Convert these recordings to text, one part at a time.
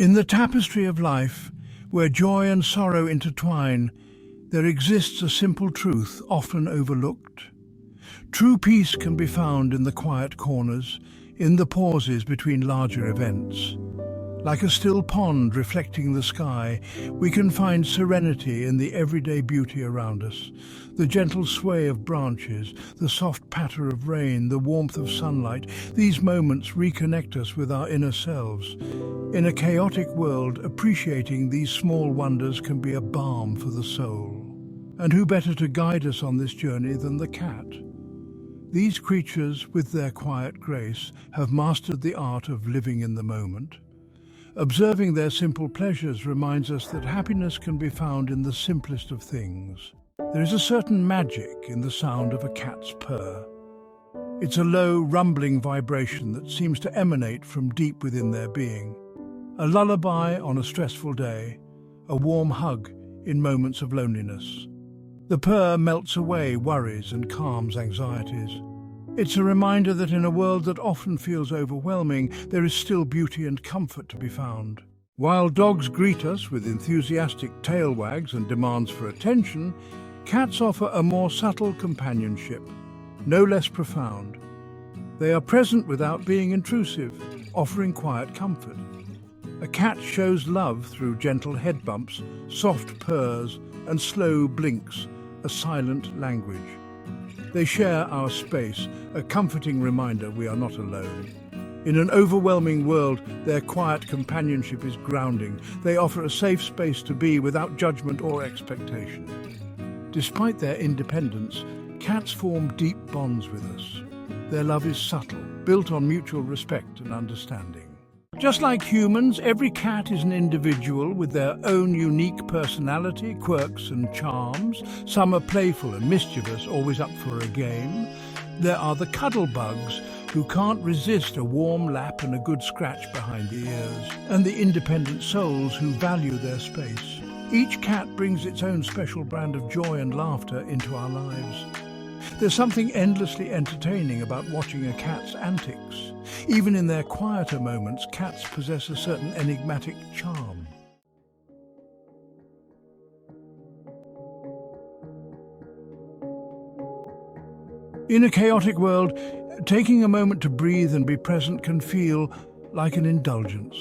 In the tapestry of life, where joy and sorrow intertwine, there exists a simple truth often overlooked. True peace can be found in the quiet corners, in the pauses between larger events. Like a still pond reflecting the sky, we can find serenity in the everyday beauty around us. The gentle sway of branches, the soft patter of rain, the warmth of sunlight, these moments reconnect us with our inner selves. In a chaotic world, appreciating these small wonders can be a balm for the soul. And who better to guide us on this journey than the cat? These creatures, with their quiet grace, have mastered the art of living in the moment. Observing their simple pleasures reminds us that happiness can be found in the simplest of things. There is a certain magic in the sound of a cat's purr. It's a low, rumbling vibration that seems to emanate from deep within their being. A lullaby on a stressful day, a warm hug in moments of loneliness. The purr melts away worries and calms anxieties. It's a reminder that in a world that often feels overwhelming, there is still beauty and comfort to be found. While dogs greet us with enthusiastic tail wags and demands for attention, cats offer a more subtle companionship, no less profound. They are present without being intrusive, offering quiet comfort. A cat shows love through gentle head bumps, soft purrs, and slow blinks, a silent language. They share our space, a comforting reminder we are not alone. In an overwhelming world, their quiet companionship is grounding. They offer a safe space to be without judgment or expectation. Despite their independence, cats form deep bonds with us. Their love is subtle, built on mutual respect and understanding. Just like humans, every cat is an individual with their own unique personality, quirks and charms. Some are playful and mischievous, always up for a game. There are the cuddle bugs who can't resist a warm lap and a good scratch behind the ears, and the independent souls who value their space. Each cat brings its own special brand of joy and laughter into our lives. There's something endlessly entertaining about watching a cat's antics. Even in their quieter moments, cats possess a certain enigmatic charm. In a chaotic world, taking a moment to breathe and be present can feel like an indulgence.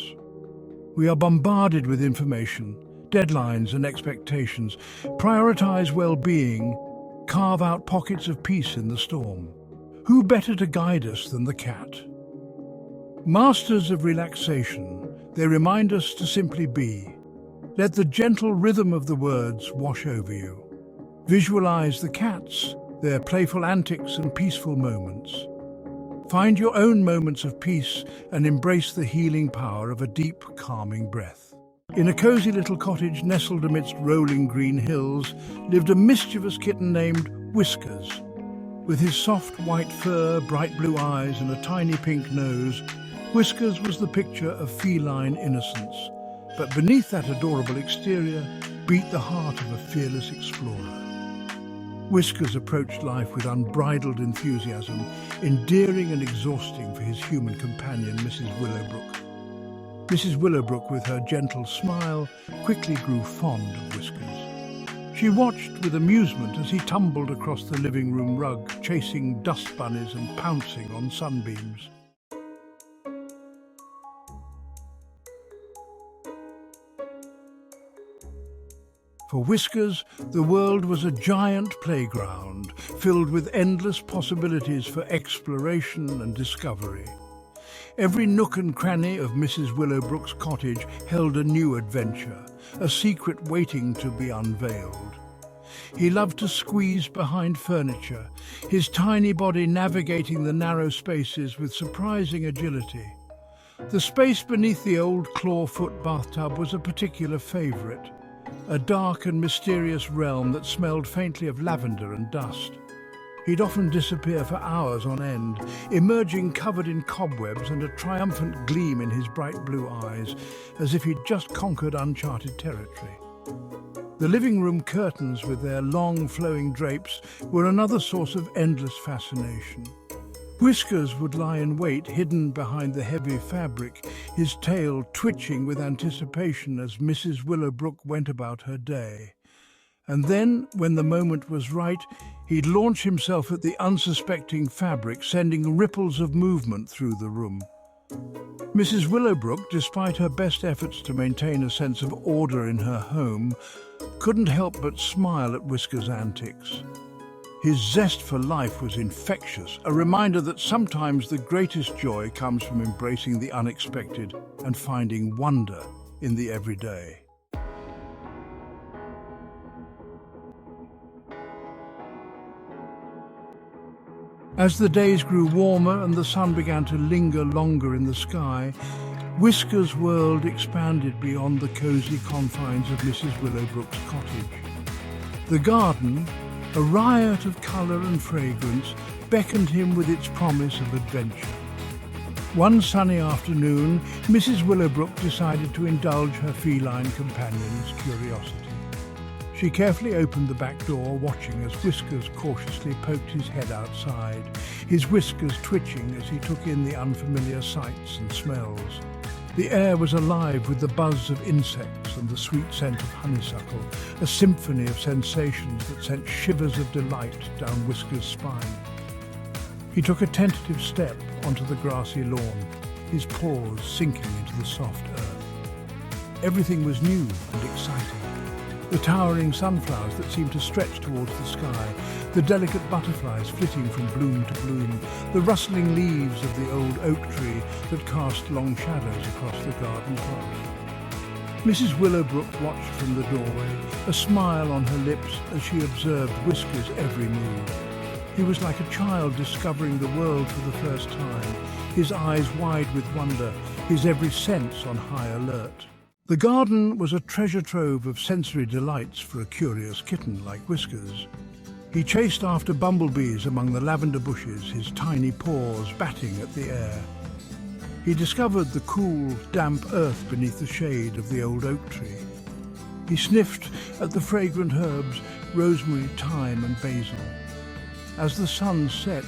We are bombarded with information, deadlines and expectations. Prioritize well-being, carve out pockets of peace in the storm. Who better to guide us than the cat? Masters of relaxation, they remind us to simply be. Let the gentle rhythm of the words wash over you. Visualize the cats, their playful antics and peaceful moments. Find your own moments of peace and embrace the healing power of a deep, calming breath. In a cozy little cottage nestled amidst rolling green hills lived a mischievous kitten named Whiskers. With his soft white fur, bright blue eyes and a tiny pink nose, Whiskers was the picture of feline innocence. But beneath that adorable exterior beat the heart of a fearless explorer. Whiskers approached life with unbridled enthusiasm, endearing and exhausting for his human companion, Mrs. Willowbrook. Mrs. Willowbrook, with her gentle smile, quickly grew fond of Whiskers. She watched with amusement as he tumbled across the living room rug, chasing dust bunnies and pouncing on sunbeams. For Whiskers, the world was a giant playground, filled with endless possibilities for exploration and discovery. Every nook and cranny of Mrs. Willowbrook's cottage held a new adventure, a secret waiting to be unveiled. He loved to squeeze behind furniture, his tiny body navigating the narrow spaces with surprising agility. The space beneath the old clawfoot bathtub was a particular favourite, a dark and mysterious realm that smelled faintly of lavender and dust. He'd often disappear for hours on end, emerging covered in cobwebs and a triumphant gleam in his bright blue eyes, as if he'd just conquered uncharted territory. The living room curtains, with their long flowing drapes, were another source of endless fascination. Whiskers would lie in wait, hidden behind the heavy fabric, his tail twitching with anticipation as Mrs. Willowbrook went about her day. And then, when the moment was right, he'd launch himself at the unsuspecting fabric, sending ripples of movement through the room. Mrs. Willowbrook, despite her best efforts to maintain a sense of order in her home, couldn't help but smile at Whiskers' antics. His zest for life was infectious, a reminder that sometimes the greatest joy comes from embracing the unexpected and finding wonder in the everyday. As the days grew warmer and the sun began to linger longer in the sky, Whiskers' world expanded beyond the cosy confines of Mrs. Willowbrook's cottage. The garden, a riot of colour and fragrance, beckoned him with its promise of adventure. One sunny afternoon, Mrs. Willowbrook decided to indulge her feline companion's curiosity. She carefully opened the back door, watching as Whiskers cautiously poked his head outside, his whiskers twitching as he took in the unfamiliar sights and smells. The air was alive with the buzz of insects and the sweet scent of honeysuckle, a symphony of sensations that sent shivers of delight down Whiskers' spine. He took a tentative step onto the grassy lawn, his paws sinking into the soft earth. Everything was new and exciting. The towering sunflowers that seemed to stretch towards the sky, the delicate butterflies flitting from bloom to bloom, the rustling leaves of the old oak tree that cast long shadows across the garden plot. Mrs. Willowbrook watched from the doorway, a smile on her lips as she observed Whiskers' every move. He was like a child discovering the world for the first time, his eyes wide with wonder, his every sense on high alert. The garden was a treasure trove of sensory delights for a curious kitten like Whiskers. He chased after bumblebees among the lavender bushes, his tiny paws batting at the air. He discovered the cool, damp earth beneath the shade of the old oak tree. He sniffed at the fragrant herbs, rosemary, thyme and basil. As the sun set,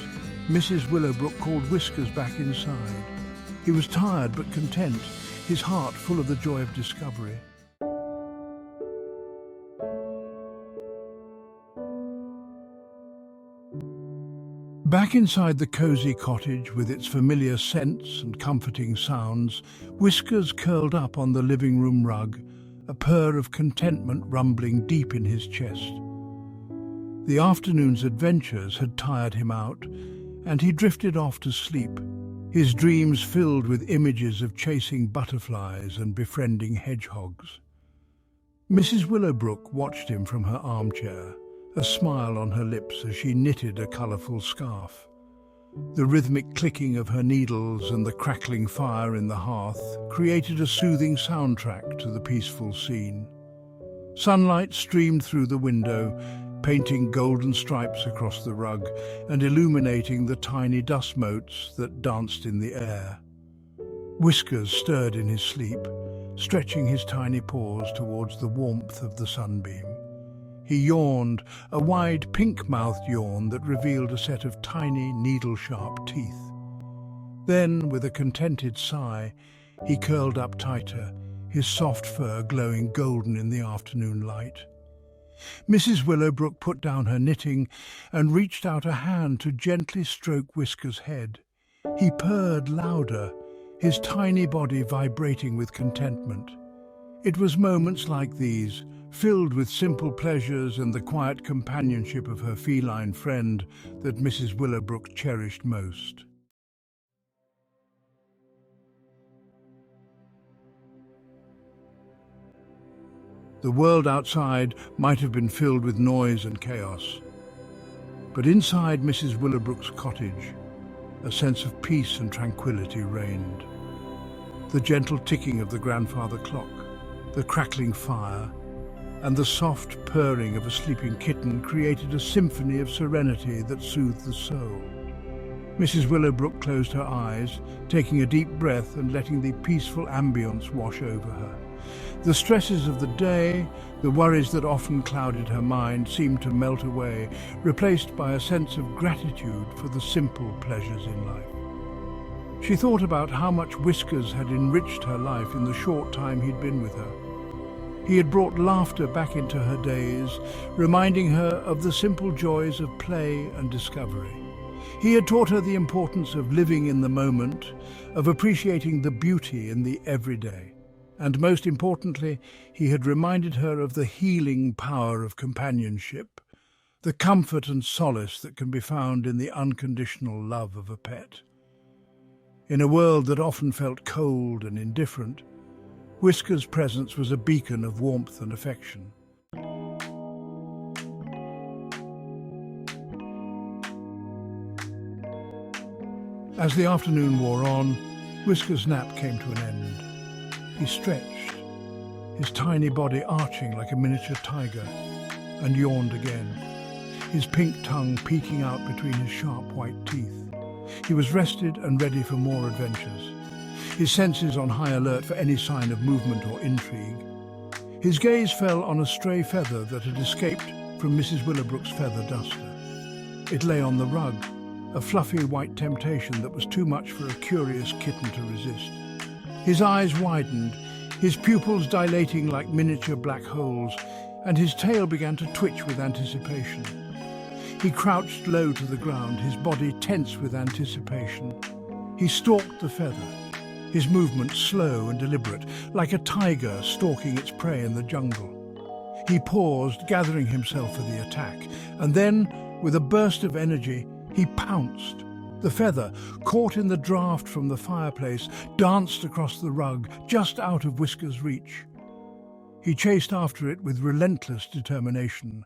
Mrs. Willowbrook called Whiskers back inside. He was tired but content, his heart full of the joy of discovery. Back inside the cosy cottage with its familiar scents and comforting sounds, Whiskers curled up on the living room rug, a purr of contentment rumbling deep in his chest. The afternoon's adventures had tired him out, and he drifted off to sleep, his dreams filled with images of chasing butterflies and befriending hedgehogs. Mrs. Willowbrook watched him from her armchair, a smile on her lips as she knitted a colourful scarf. The rhythmic clicking of her needles and the crackling fire in the hearth created a soothing soundtrack to the peaceful scene. Sunlight streamed through the window, painting golden stripes across the rug and illuminating the tiny dust motes that danced in the air. Whiskers stirred in his sleep, stretching his tiny paws towards the warmth of the sunbeam. He yawned, a wide pink-mouthed yawn that revealed a set of tiny, needle-sharp teeth. Then, with a contented sigh, he curled up tighter, his soft fur glowing golden in the afternoon light. Mrs. Willowbrook put down her knitting and reached out a hand to gently stroke Whiskers' head. He purred louder, his tiny body vibrating with contentment. It was moments like these, filled with simple pleasures and the quiet companionship of her feline friend, that Mrs. Willowbrook cherished most. The world outside might have been filled with noise and chaos, but inside Mrs. Willowbrook's cottage, a sense of peace and tranquility reigned. The gentle ticking of the grandfather clock, the crackling fire, and the soft purring of a sleeping kitten created a symphony of serenity that soothed the soul. Mrs. Willowbrook closed her eyes, taking a deep breath and letting the peaceful ambience wash over her. The stresses of the day, the worries that often clouded her mind, seemed to melt away, replaced by a sense of gratitude for the simple pleasures in life. She thought about how much Whiskers had enriched her life in the short time he'd been with her. He had brought laughter back into her days, reminding her of the simple joys of play and discovery. He had taught her the importance of living in the moment, of appreciating the beauty in the everyday. And most importantly, he had reminded her of the healing power of companionship, the comfort and solace that can be found in the unconditional love of a pet. In a world that often felt cold and indifferent, Whisker's presence was a beacon of warmth and affection. As the afternoon wore on, Whisker's nap came to an end. He stretched, his tiny body arching like a miniature tiger, and yawned again, his pink tongue peeking out between his sharp white teeth. He was rested and ready for more adventures, his senses on high alert for any sign of movement or intrigue. His gaze fell on a stray feather that had escaped from Mrs. Willowbrook's feather duster. It lay on the rug, a fluffy white temptation that was too much for a curious kitten to resist. His eyes widened, his pupils dilating like miniature black holes, and his tail began to twitch with anticipation. He crouched low to the ground, his body tense with anticipation. He stalked the feather, his movements slow and deliberate, like a tiger stalking its prey in the jungle. He paused, gathering himself for the attack, and then, with a burst of energy, he pounced. The feather, caught in the draught from the fireplace, danced across the rug, just out of Whisker's reach. He chased after it with relentless determination,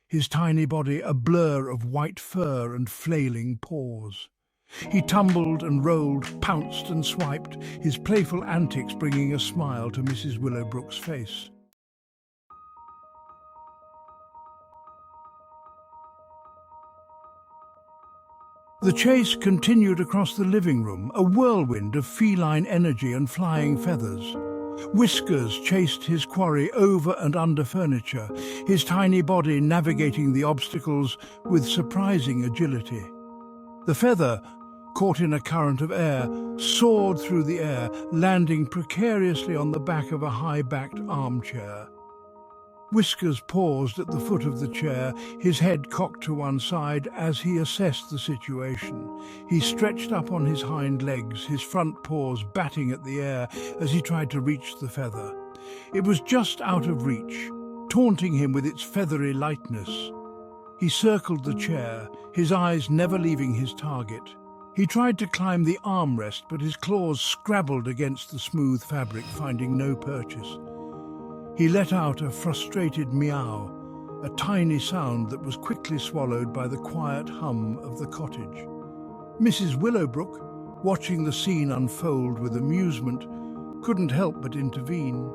his tiny body a blur of white fur and flailing paws. He tumbled and rolled, pounced and swiped, his playful antics bringing a smile to Mrs. Willowbrook's face. The chase continued across the living room, a whirlwind of feline energy and flying feathers. Whiskers chased his quarry over and under furniture, his tiny body navigating the obstacles with surprising agility. The feather, caught in a current of air, soared through the air, landing precariously on the back of a high-backed armchair. Whiskers paused at the foot of the chair, his head cocked to one side as he assessed the situation. He stretched up on his hind legs, his front paws batting at the air as he tried to reach the feather. It was just out of reach, taunting him with its feathery lightness. He circled the chair, his eyes never leaving his target. He tried to climb the armrest, but his claws scrabbled against the smooth fabric, finding no purchase. He let out a frustrated meow, a tiny sound that was quickly swallowed by the quiet hum of the cottage. Mrs. Willowbrook, watching the scene unfold with amusement, couldn't help but intervene.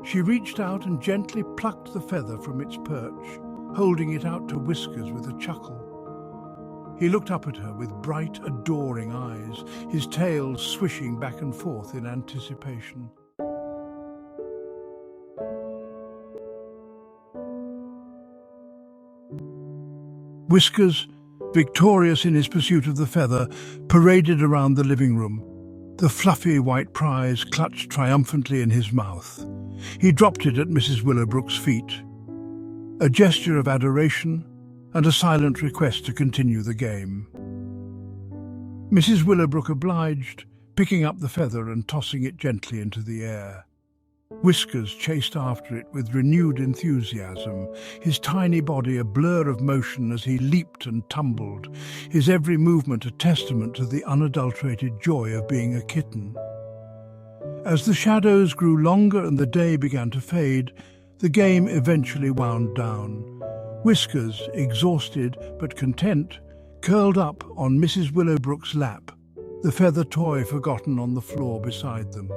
She reached out and gently plucked the feather from its perch, holding it out to Whiskers with a chuckle. He looked up at her with bright, adoring eyes, his tail swishing back and forth in anticipation. Whiskers, victorious in his pursuit of the feather, paraded around the living room, the fluffy white prize clutched triumphantly in his mouth. He dropped it at Mrs. Willowbrook's feet, a gesture of adoration and a silent request to continue the game. Mrs. Willowbrook obliged, picking up the feather and tossing it gently into the air. Whiskers chased after it with renewed enthusiasm, his tiny body a blur of motion as he leaped and tumbled, his every movement a testament to the unadulterated joy of being a kitten. As the shadows grew longer and the day began to fade, the game eventually wound down. Whiskers, exhausted but content, curled up on Mrs. Willowbrook's lap, the feather toy forgotten on the floor beside them.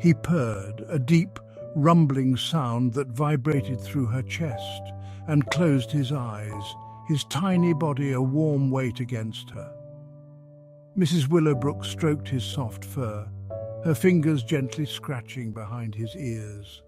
He purred, a deep, rumbling sound that vibrated through her chest, and closed his eyes, his tiny body a warm weight against her. Mrs. Willowbrook stroked his soft fur. her fingers gently scratching behind his ears.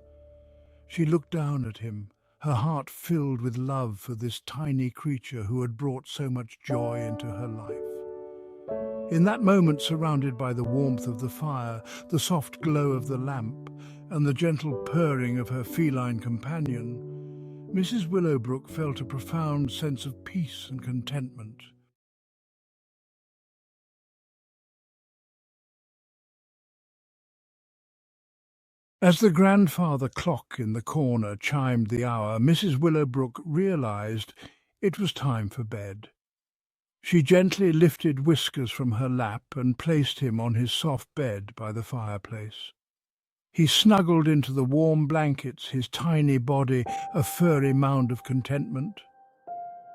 She looked down at him, her heart filled with love for this tiny creature who had brought so much joy into her life. In that moment, surrounded by the warmth of the fire, the soft glow of the lamp, and the gentle purring of her feline companion, Mrs. Willowbrook felt a profound sense of peace and contentment. As the grandfather clock in the corner chimed the hour, Mrs. Willowbrook realized it was time for bed. She gently lifted Whiskers from her lap and placed him on his soft bed by the fireplace. He snuggled into the warm blankets, his tiny body a furry mound of contentment.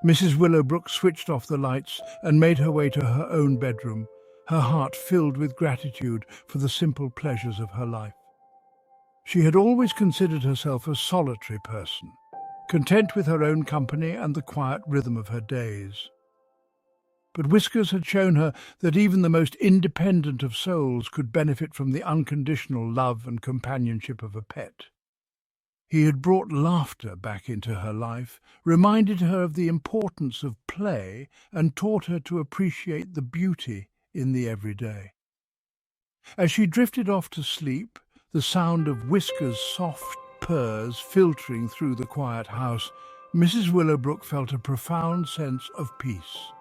Mrs. Willowbrook switched off the lights and made her way to her own bedroom, her heart filled with gratitude for the simple pleasures of her life. She had always considered herself a solitary person, content with her own company and the quiet rhythm of her days. But Whiskers had shown her that even the most independent of souls could benefit from the unconditional love and companionship of a pet. He had brought laughter back into her life, reminded her of the importance of play, and taught her to appreciate the beauty in the everyday. As she drifted off to sleep, the sound of Whiskers' soft purrs filtering through the quiet house, Mrs. Willowbrook felt a profound sense of peace.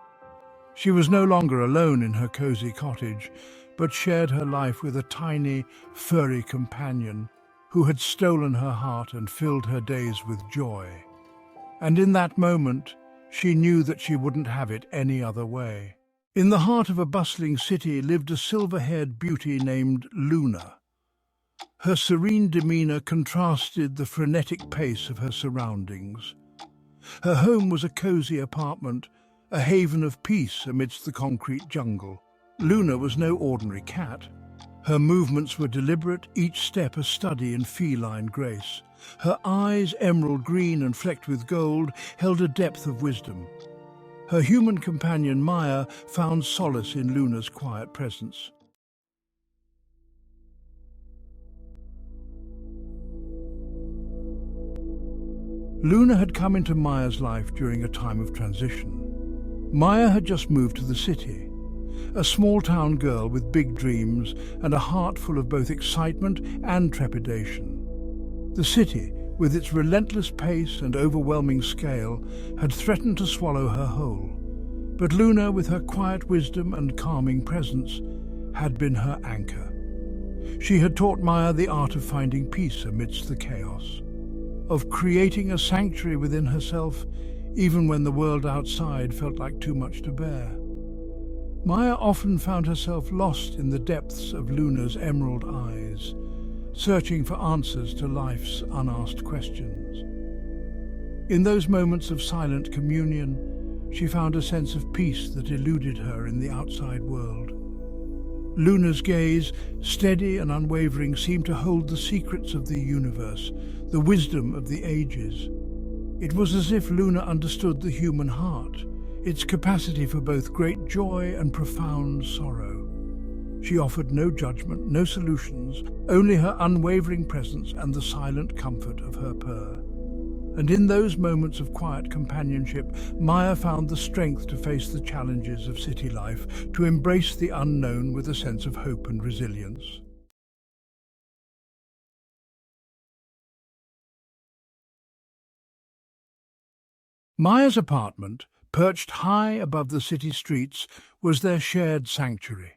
She was no longer alone in her cosy cottage, but shared her life with a tiny, furry companion who had stolen her heart and filled her days with joy. And in that moment, she knew that she wouldn't have it any other way. In the heart of a bustling city lived a silver-haired beauty named Luna. Her serene demeanor contrasted the frenetic pace of her surroundings. Her home was a cozy apartment, a haven of peace amidst the concrete jungle. Luna was no ordinary cat. Her movements were deliberate, each step a study in feline grace. Her eyes, emerald green and flecked with gold, held a depth of wisdom. Her human companion Maya found solace in Luna's quiet presence. Luna had come into Maya's life during a time of transition. Maya had just moved to the city, a small-town girl with big dreams and a heart full of both excitement and trepidation. The city, with its relentless pace and overwhelming scale, had threatened to swallow her whole. But Luna, with her quiet wisdom and calming presence, had been her anchor. She had taught Maya the art of finding peace amidst the chaos, of creating a sanctuary within herself, even when the world outside felt like too much to bear. Maya often found herself lost in the depths of Luna's emerald eyes, searching for answers to life's unasked questions. In those moments of silent communion, she found a sense of peace that eluded her in the outside world. Luna's gaze, steady and unwavering, seemed to hold the secrets of the universe, the wisdom of the ages. It was as if Luna understood the human heart, its capacity for both great joy and profound sorrow. She offered no judgment, no solutions, only her unwavering presence and the silent comfort of her purr. And in those moments of quiet companionship, Maya found the strength to face the challenges of city life, to embrace the unknown with a sense of hope and resilience. Maya's apartment, perched high above the city streets, was their shared sanctuary.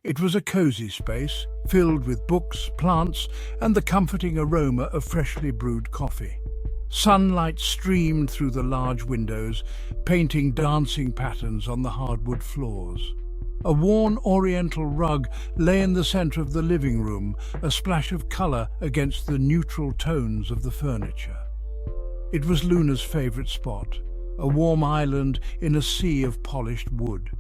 It was a cozy space, filled with books, plants, and the comforting aroma of freshly brewed coffee. Sunlight streamed through the large windows, painting dancing patterns on the hardwood floors. A worn oriental rug lay in the center of the living room, a splash of color against the neutral tones of the furniture. It was Luna's favorite spot, a warm island in a sea of polished wood.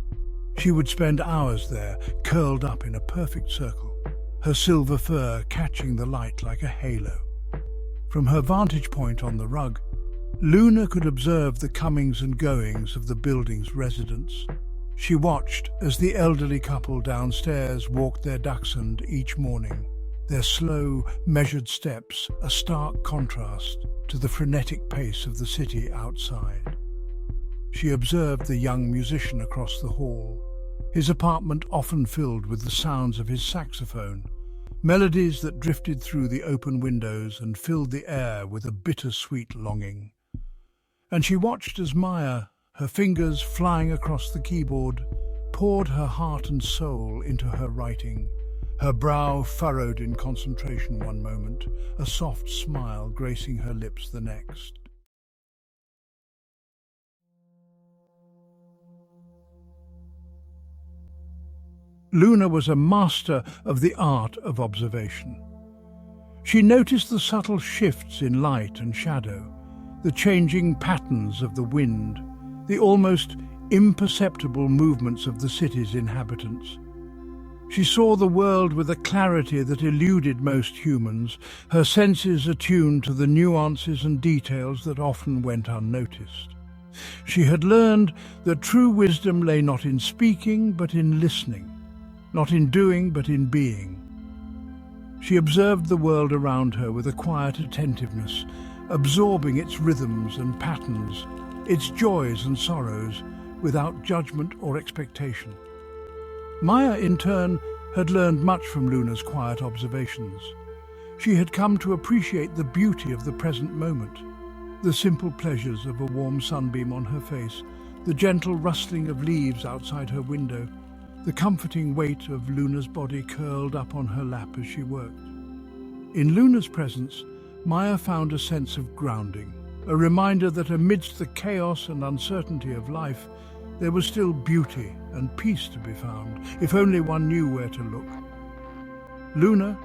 She would spend hours there, curled up in a perfect circle, her silver fur catching the light like a halo. From her vantage point on the rug, Luna could observe the comings and goings of the building's residents. She watched as the elderly couple downstairs walked their dachshund each morning, their slow, measured steps a stark contrast to the frenetic pace of the city outside. She observed the young musician across the hall, his apartment often filled with the sounds of his saxophone, melodies that drifted through the open windows and filled the air with a bittersweet longing. And she watched as Maya, her fingers flying across the keyboard, poured her heart and soul into her writing, her brow furrowed in concentration one moment, a soft smile gracing her lips the next. Luna was a master of the art of observation. She noticed the subtle shifts in light and shadow, the changing patterns of the wind, the almost imperceptible movements of the city's inhabitants. She saw the world with a clarity that eluded most humans, her senses attuned to the nuances and details that often went unnoticed. She had learned that true wisdom lay not in speaking but in listening, not in doing but in being. She observed the world around her with a quiet attentiveness, absorbing its rhythms and patterns, its joys and sorrows, without judgment or expectation. Maya, in turn, had learned much from Luna's quiet observations. She had come to appreciate the beauty of the present moment, the simple pleasures of a warm sunbeam on her face, the gentle rustling of leaves outside her window, the comforting weight of Luna's body curled up on her lap as she worked. In Luna's presence, Maya found a sense of grounding, a reminder that amidst the chaos and uncertainty of life, there was still beauty and peace to be found, if only one knew where to look. Luna,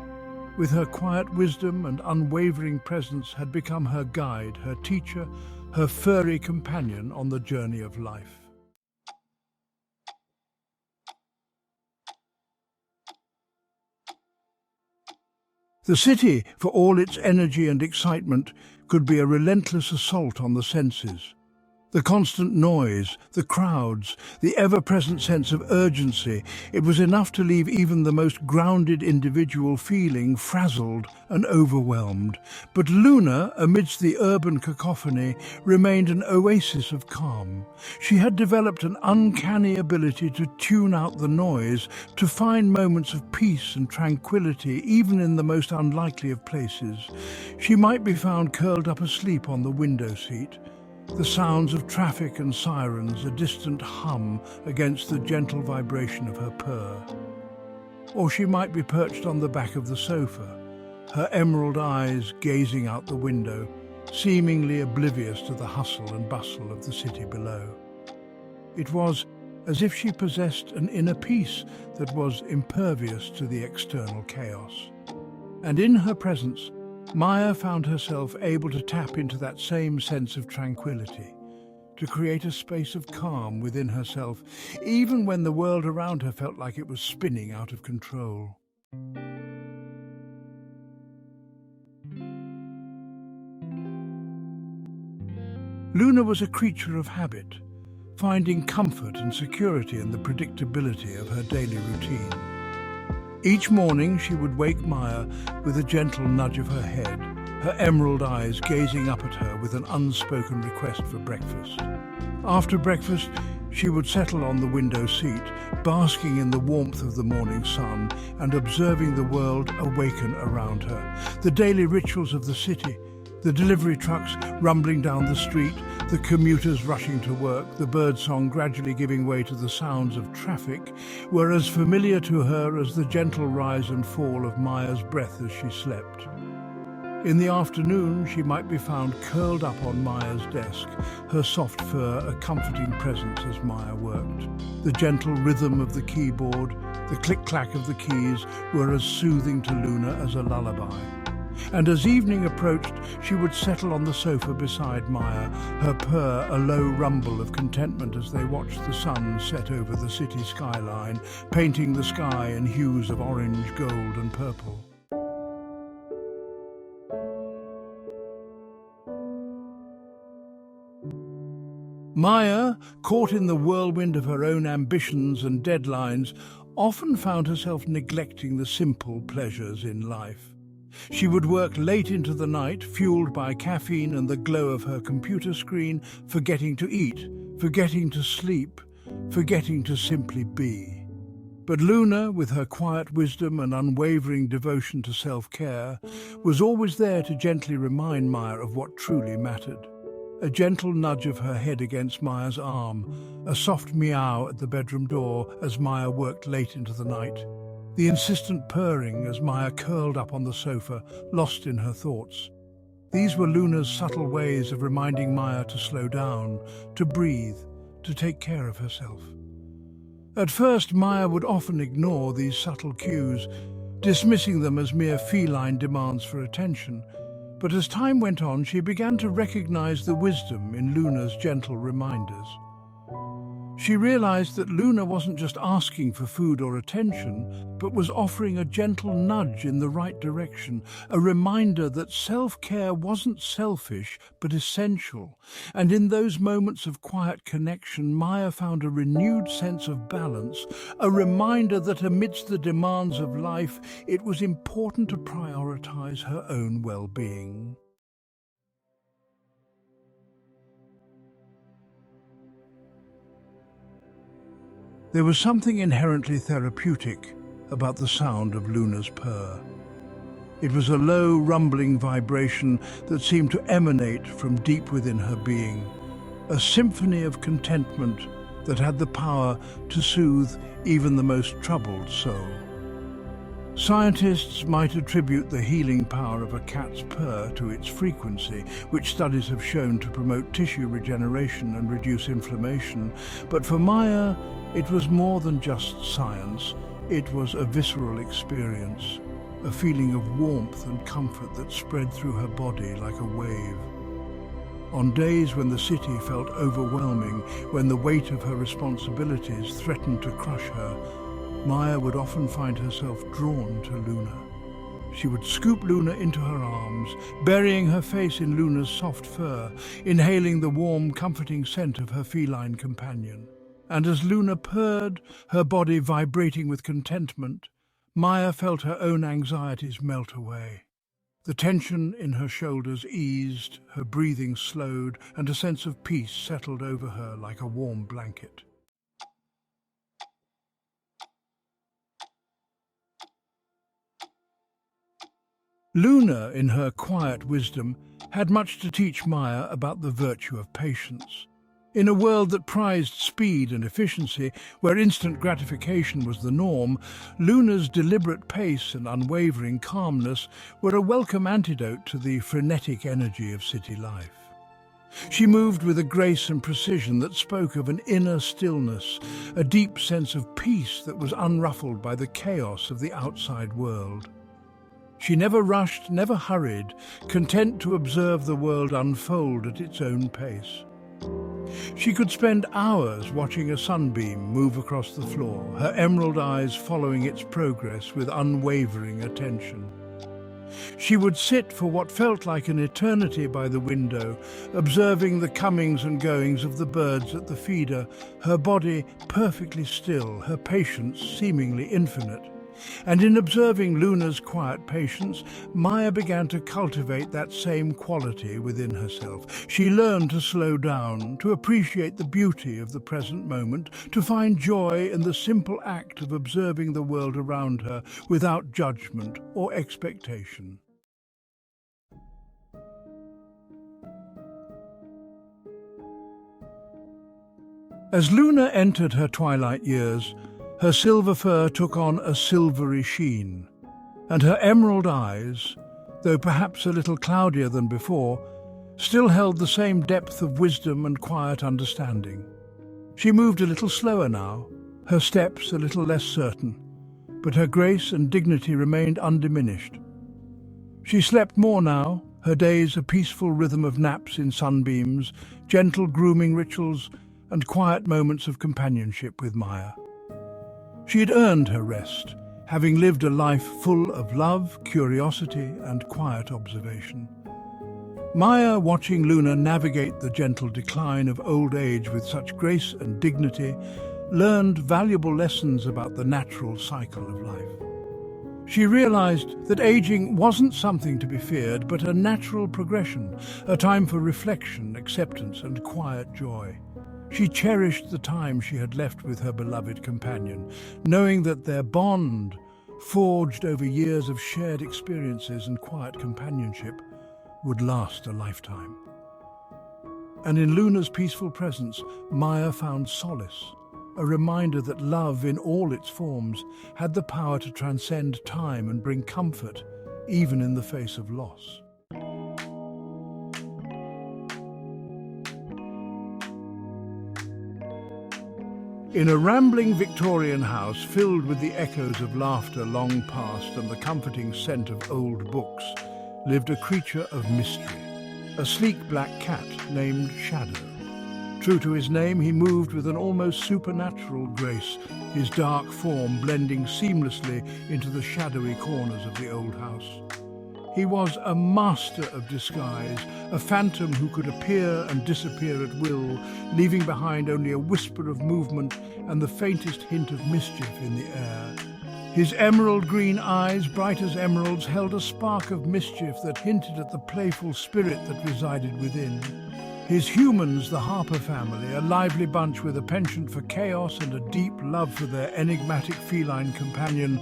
with her quiet wisdom and unwavering presence, had become her guide, her teacher, her furry companion on the journey of life. The city, for all its energy and excitement, could be a relentless assault on the senses. The constant noise, the crowds, the ever-present sense of urgency, it was enough to leave even the most grounded individual feeling frazzled and overwhelmed. But Luna, amidst the urban cacophony, remained an oasis of calm. She had developed an uncanny ability to tune out the noise, to find moments of peace and tranquility even in the most unlikely of places. She might be found curled up asleep on the window seat, the sounds of traffic and sirens a distant hum against the gentle vibration of her purr. Or she might be perched on the back of the sofa, her emerald eyes gazing out the window, seemingly oblivious to the hustle and bustle of the city below. It was as if she possessed an inner peace that was impervious to the external chaos. And in her presence, Maya found herself able to tap into that same sense of tranquility, to create a space of calm within herself, even when the world around her felt like it was spinning out of control. Luna was a creature of habit, finding comfort and security in the predictability of her daily routine. Each morning she would wake Maya with a gentle nudge of her head, her emerald eyes gazing up at her with an unspoken request for breakfast. After breakfast, she would settle on the window seat, basking in the warmth of the morning sun and observing the world awaken around her. The daily rituals of the city, the delivery trucks rumbling down the street, the commuters rushing to work, the birdsong gradually giving way to the sounds of traffic, were as familiar to her as the gentle rise and fall of Maya's breath as she slept. In the afternoon, she might be found curled up on Maya's desk, her soft fur a comforting presence as Maya worked. The gentle rhythm of the keyboard, the click-clack of the keys were as soothing to Luna as a lullaby. And as evening approached, she would settle on the sofa beside Maya, her purr a low rumble of contentment as they watched the sun set over the city skyline, painting the sky in hues of orange, gold and purple. Maya, caught in the whirlwind of her own ambitions and deadlines, often found herself neglecting the simple pleasures in life. She would work late into the night, fueled by caffeine and the glow of her computer screen, forgetting to eat, forgetting to sleep, forgetting to simply be. But Luna, with her quiet wisdom and unwavering devotion to self-care, was always there to gently remind Maya of what truly mattered. A gentle nudge of her head against Maya's arm, a soft meow at the bedroom door as Maya worked late into the night, the insistent purring as Maya curled up on the sofa, lost in her thoughts. These were Luna's subtle ways of reminding Maya to slow down, to breathe, to take care of herself. At first, Maya would often ignore these subtle cues, dismissing them as mere feline demands for attention. But as time went on, she began to recognize the wisdom in Luna's gentle reminders. She realized that Luna wasn't just asking for food or attention, but was offering a gentle nudge in the right direction, a reminder that self-care wasn't selfish, but essential. And in those moments of quiet connection, Maya found a renewed sense of balance, a reminder that amidst the demands of life, it was important to prioritize her own well-being. There was something inherently therapeutic about the sound of Luna's purr. It was a low, rumbling vibration that seemed to emanate from deep within her being, a symphony of contentment that had the power to soothe even the most troubled soul. Scientists might attribute the healing power of a cat's purr to its frequency, which studies have shown to promote tissue regeneration and reduce inflammation. But for Maya, it was more than just science. It was a visceral experience, a feeling of warmth and comfort that spread through her body like a wave. On days when the city felt overwhelming, when the weight of her responsibilities threatened to crush her, Maya would often find herself drawn to Luna. She would scoop Luna into her arms, burying her face in Luna's soft fur, inhaling the warm, comforting scent of her feline companion. And as Luna purred, her body vibrating with contentment, Maya felt her own anxieties melt away. The tension in her shoulders eased, her breathing slowed, and a sense of peace settled over her like a warm blanket. Luna, in her quiet wisdom, had much to teach Maya about the virtue of patience. In a world that prized speed and efficiency, where instant gratification was the norm, Luna's deliberate pace and unwavering calmness were a welcome antidote to the frenetic energy of city life. She moved with a grace and precision that spoke of an inner stillness, a deep sense of peace that was unruffled by the chaos of the outside world. She never rushed, never hurried, content to observe the world unfold at its own pace. She could spend hours watching a sunbeam move across the floor, her emerald eyes following its progress with unwavering attention. She would sit for what felt like an eternity by the window, observing the comings and goings of the birds at the feeder, her body perfectly still, her patience seemingly infinite. And in observing Luna's quiet patience, Maya began to cultivate that same quality within herself. She learned to slow down, to appreciate the beauty of the present moment, to find joy in the simple act of observing the world around her without judgment or expectation. As Luna entered her twilight years, her silver fur took on a silvery sheen, and her emerald eyes, though perhaps a little cloudier than before, still held the same depth of wisdom and quiet understanding. She moved a little slower now, her steps a little less certain, but her grace and dignity remained undiminished. She slept more now, her days a peaceful rhythm of naps in sunbeams, gentle grooming rituals, and quiet moments of companionship with Maya. She had earned her rest, having lived a life full of love, curiosity, and quiet observation. Maya, watching Luna navigate the gentle decline of old age with such grace and dignity, learned valuable lessons about the natural cycle of life. She realized that aging wasn't something to be feared, but a natural progression, a time for reflection, acceptance, and quiet joy. She cherished the time she had left with her beloved companion, knowing that their bond, forged over years of shared experiences and quiet companionship, would last a lifetime. And in Luna's peaceful presence, Maya found solace, a reminder that love in all its forms had the power to transcend time and bring comfort, even in the face of loss. In a rambling Victorian house filled with the echoes of laughter long past and the comforting scent of old books, lived a creature of mystery, a sleek black cat named Shadow. True to his name, he moved with an almost supernatural grace, his dark form blending seamlessly into the shadowy corners of the old house. He was a master of disguise, a phantom who could appear and disappear at will, leaving behind only a whisper of movement and the faintest hint of mischief in the air. His emerald green eyes, bright as emeralds, held a spark of mischief that hinted at the playful spirit that resided within. His humans, the Harper family, a lively bunch with a penchant for chaos and a deep love for their enigmatic feline companion,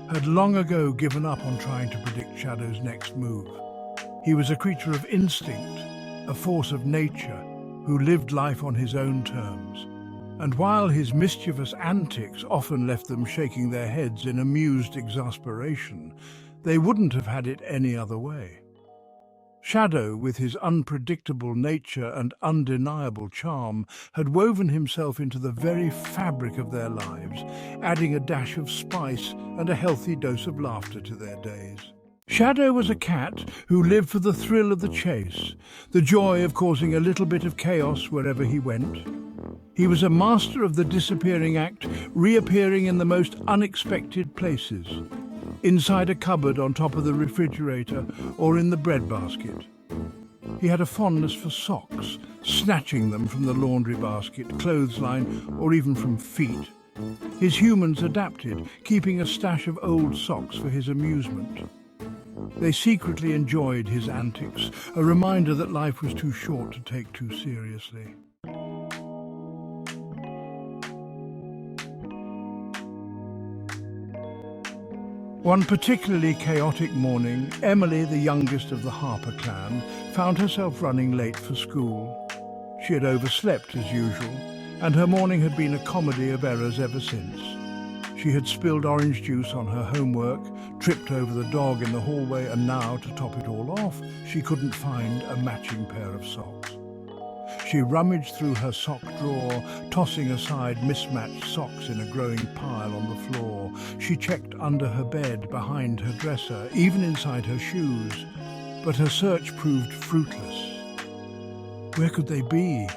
had long ago given up on trying to predict Shadow's next move. He was a creature of instinct, a force of nature, who lived life on his own terms. And while his mischievous antics often left them shaking their heads in amused exasperation, they wouldn't have had it any other way. Shadow, with his unpredictable nature and undeniable charm, had woven himself into the very fabric of their lives, adding a dash of spice and a healthy dose of laughter to their days. Shadow was a cat who lived for the thrill of the chase, the joy of causing a little bit of chaos wherever he went. He was a master of the disappearing act, reappearing in the most unexpected places, inside a cupboard on top of the refrigerator or in the bread basket. He had a fondness for socks, snatching them from the laundry basket, clothesline, or even from feet. His humans adapted, keeping a stash of old socks for his amusement. They secretly enjoyed his antics, a reminder that life was too short to take too seriously. One particularly chaotic morning, Emily, the youngest of the Harper clan, found herself running late for school. She had overslept as usual, and her morning had been a comedy of errors ever since. She had spilled orange juice on her homework, tripped over the dog in the hallway, and now, to top it all off, she couldn't find a matching pair of socks. She rummaged through her sock drawer, tossing aside mismatched socks in a growing pile on the floor. She checked under her bed, behind her dresser, even inside her shoes, but her search proved fruitless. Where could they be?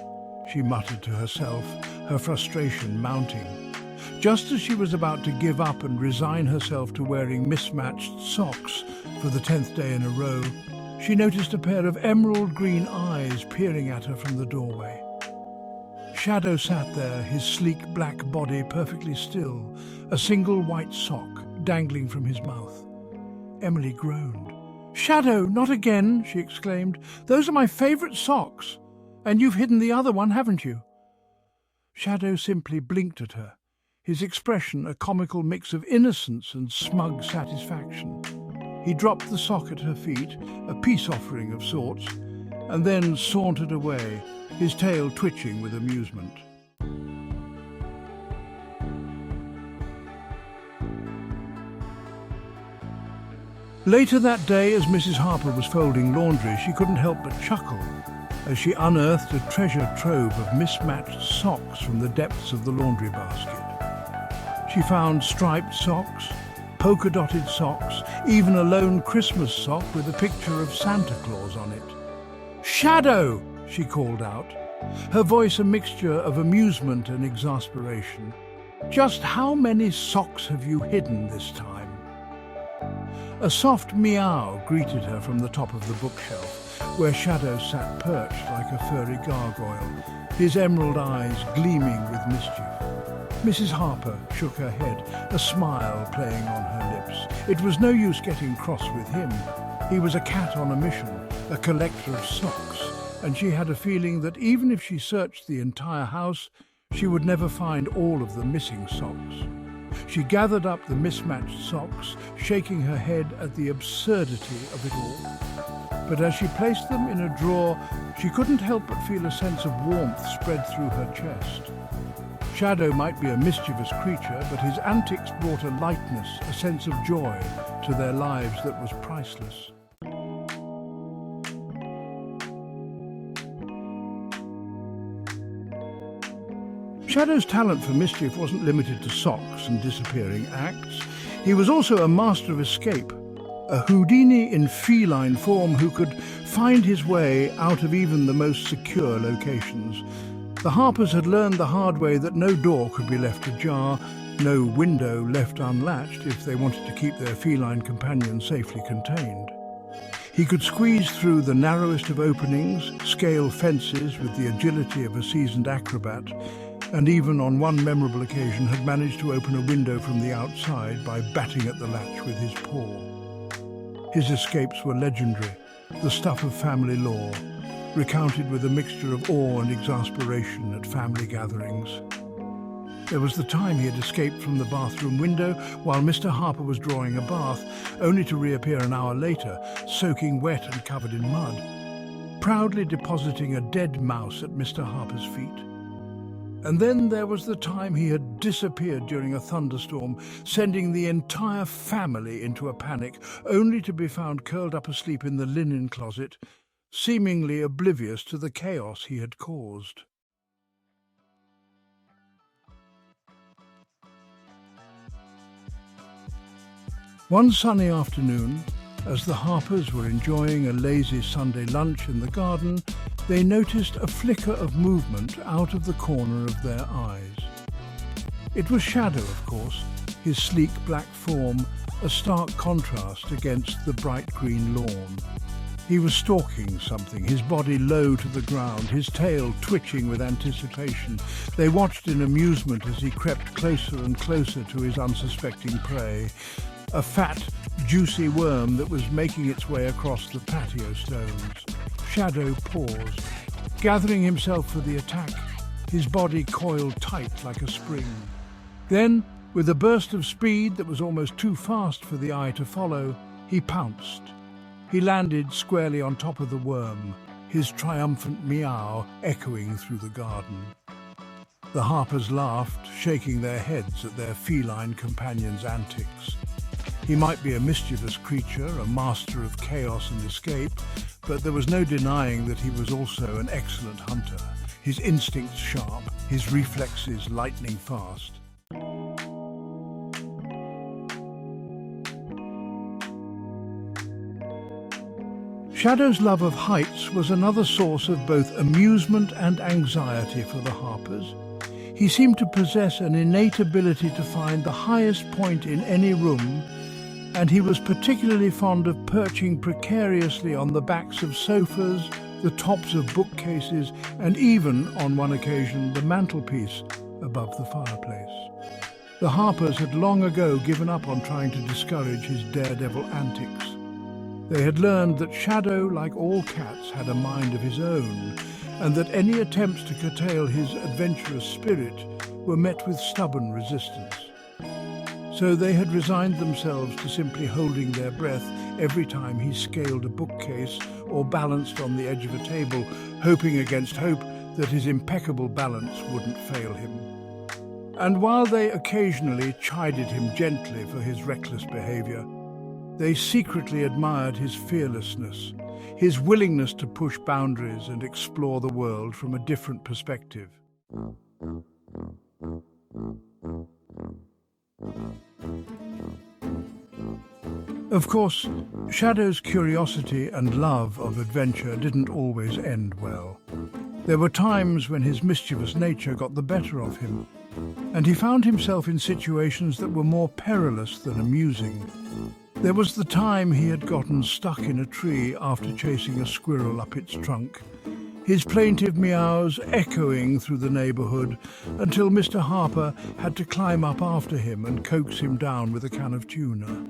She muttered to herself, her frustration mounting. Just as she was about to give up and resign herself to wearing mismatched socks for the 10th day in a row, she noticed a pair of emerald green eyes peering at her from the doorway. Shadow sat there, his sleek black body perfectly still, a single white sock dangling from his mouth. Emily groaned. "Shadow, not again," she exclaimed. "Those are my favourite socks, and you've hidden the other one, haven't you?" Shadow simply blinked at her, his expression a comical mix of innocence and smug satisfaction. He dropped the sock at her feet, a peace offering of sorts, and then sauntered away, his tail twitching with amusement. Later that day, as Mrs. Harper was folding laundry, she couldn't help but chuckle as she unearthed a treasure trove of mismatched socks from the depths of the laundry basket. She found striped socks, polka-dotted socks, even a lone Christmas sock with a picture of Santa Claus on it. "Shadow!" she called out, her voice a mixture of amusement and exasperation. "Just how many socks have you hidden this time?" A soft meow greeted her from the top of the bookshelf, where Shadow sat perched like a furry gargoyle, his emerald eyes gleaming with mischief. Mrs. Harper shook her head, a smile playing on her lips. It was no use getting cross with him. He was a cat on a mission, a collector of socks, and she had a feeling that even if she searched the entire house, she would never find all of the missing socks. She gathered up the mismatched socks, shaking her head at the absurdity of it all. But as she placed them in a drawer, she couldn't help but feel a sense of warmth spread through her chest. Shadow might be a mischievous creature, but his antics brought a lightness, a sense of joy to their lives that was priceless. Shadow's talent for mischief wasn't limited to socks and disappearing acts. He was also a master of escape, a Houdini in feline form who could find his way out of even the most secure locations. The Harpers had learned the hard way that no door could be left ajar, no window left unlatched if they wanted to keep their feline companion safely contained. He could squeeze through the narrowest of openings, scale fences with the agility of a seasoned acrobat, and even on one memorable occasion had managed to open a window from the outside by batting at the latch with his paw. His escapes were legendary, the stuff of family lore, recounted with a mixture of awe and exasperation at family gatherings. There was the time he had escaped from the bathroom window while Mr. Harper was drawing a bath, only to reappear an hour later, soaking wet and covered in mud, proudly depositing a dead mouse at Mr. Harper's feet. And then there was the time he had disappeared during a thunderstorm, sending the entire family into a panic, only to be found curled up asleep in the linen closet, seemingly oblivious to the chaos he had caused. One sunny afternoon, as the Harpers were enjoying a lazy Sunday lunch in the garden, they noticed a flicker of movement out of the corner of their eyes. It was Shadow, of course, his sleek black form a stark contrast against the bright green lawn. He was stalking something, his body low to the ground, his tail twitching with anticipation. They watched in amusement as he crept closer and closer to his unsuspecting prey, a fat, juicy worm that was making its way across the patio stones. Shadow paused, gathering himself for the attack, his body coiled tight like a spring. Then, with a burst of speed that was almost too fast for the eye to follow, he pounced. He landed squarely on top of the worm, his triumphant meow echoing through the garden. The Harpers laughed, shaking their heads at their feline companion's antics. He might be a mischievous creature, a master of chaos and escape, but there was no denying that he was also an excellent hunter, his instincts sharp, his reflexes lightning fast. Shadow's love of heights was another source of both amusement and anxiety for the Harpers. He seemed to possess an innate ability to find the highest point in any room, and he was particularly fond of perching precariously on the backs of sofas, the tops of bookcases, and even, on one occasion, the mantelpiece above the fireplace. The Harpers had long ago given up on trying to discourage his daredevil antics. They had learned that Shadow, like all cats, had a mind of his own, and that any attempts to curtail his adventurous spirit were met with stubborn resistance. So they had resigned themselves to simply holding their breath every time he scaled a bookcase or balanced on the edge of a table, hoping against hope that his impeccable balance wouldn't fail him. And while they occasionally chided him gently for his reckless behavior, they secretly admired his fearlessness, his willingness to push boundaries and explore the world from a different perspective. Of course, Shadow's curiosity and love of adventure didn't always end well. There were times when his mischievous nature got the better of him, and he found himself in situations that were more perilous than amusing. There was the time he had gotten stuck in a tree after chasing a squirrel up its trunk, his plaintive meows echoing through the neighbourhood until Mr. Harper had to climb up after him and coax him down with a can of tuna.